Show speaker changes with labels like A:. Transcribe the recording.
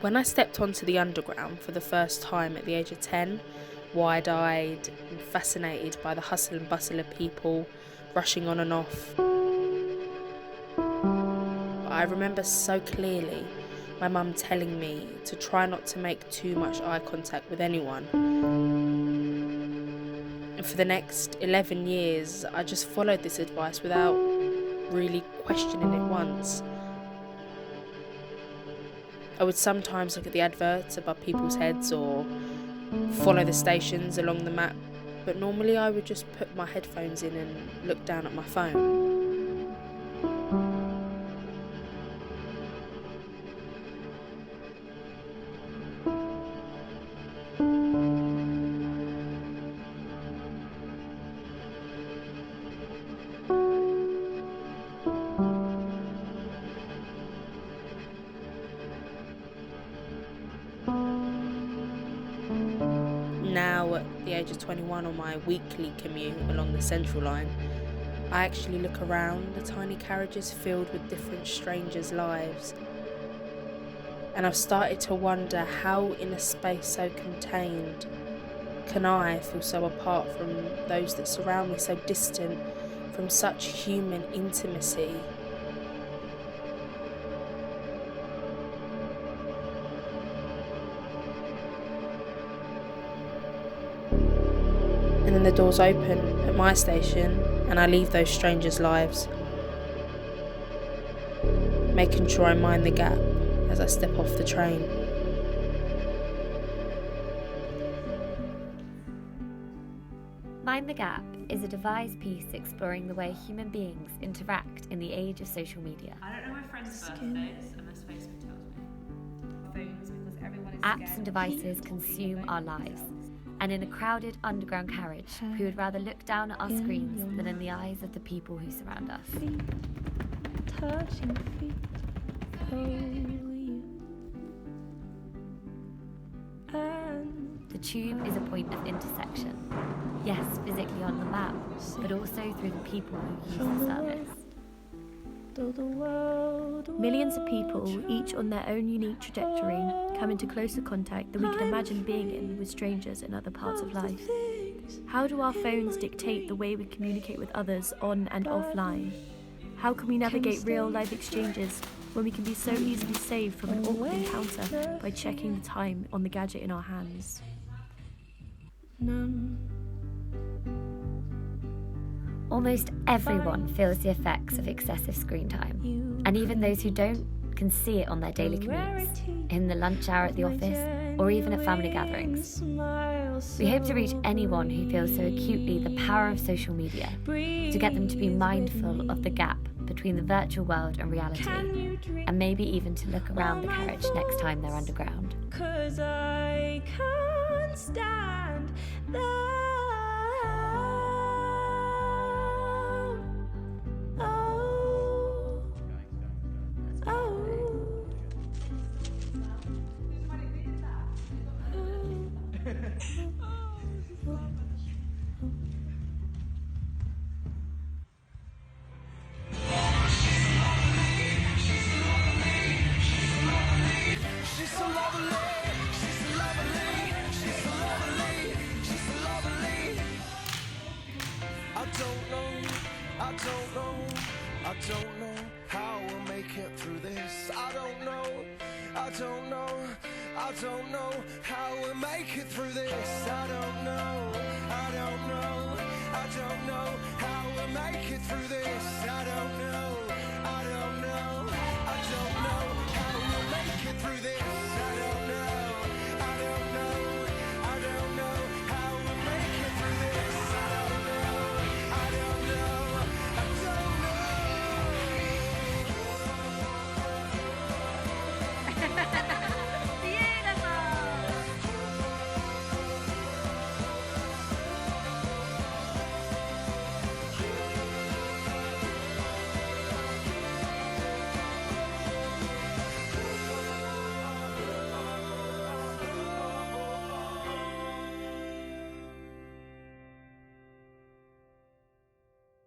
A: When I stepped onto the underground for the first time at the age of 10, wide-eyed and fascinated by the hustle and bustle of people rushing on and off, I remember so clearly my mum telling me to try not to make too much eye contact with anyone. And for the next 11 years, I just followed this advice without really questioning it once. I would sometimes look at the adverts above people's heads or follow the stations along the map, but normally I would just put my headphones in and look down at my phone. Now, at the age of 21, on my weekly commute along the Central Line, I actually look around the tiny carriages filled with different strangers' lives. And I've started to wonder how, in a space so contained, can I feel so apart from those that surround me, so distant from such human intimacy. And then the doors open at my station and I leave those strangers' lives, making sure I mind the gap as I step off the train.
B: Mind the Gap is a devised piece exploring the way human beings interact in the age of social media.
C: I don't know my friends' birthdays unless Facebook tells me.
D: Phones because everyone is
B: Apps and devices consume our lives. And in a crowded underground carriage, we would rather look down at our screens than in the eyes of the people who surround us.
E: Touching feet, you. And
B: The tube is a point of intersection. Yes, physically on the map, but also through the people who use the service.
F: Millions of people, each on their own unique trajectory, come into closer contact than we can imagine being in with strangers in other parts of life. How do our phones dictate the way we communicate with others on and offline? How can we navigate real-life exchanges when we can be so easily saved from an awkward encounter by checking the time on the gadget in our hands?
B: Almost everyone feels the effects of excessive screen time, and even those who don't can see it on their daily commutes, in the lunch hour at the office, or even at family gatherings. We hope to reach anyone who feels so acutely the power of social media, to get them to be mindful of the gap between the virtual world and reality, and maybe even to look around the carriage next time they're underground.
E: 'Cause I can't stand the
G: I don't know how we'll make it through this. I don't know how we'll make it through this. I don't know how we'll make it through this.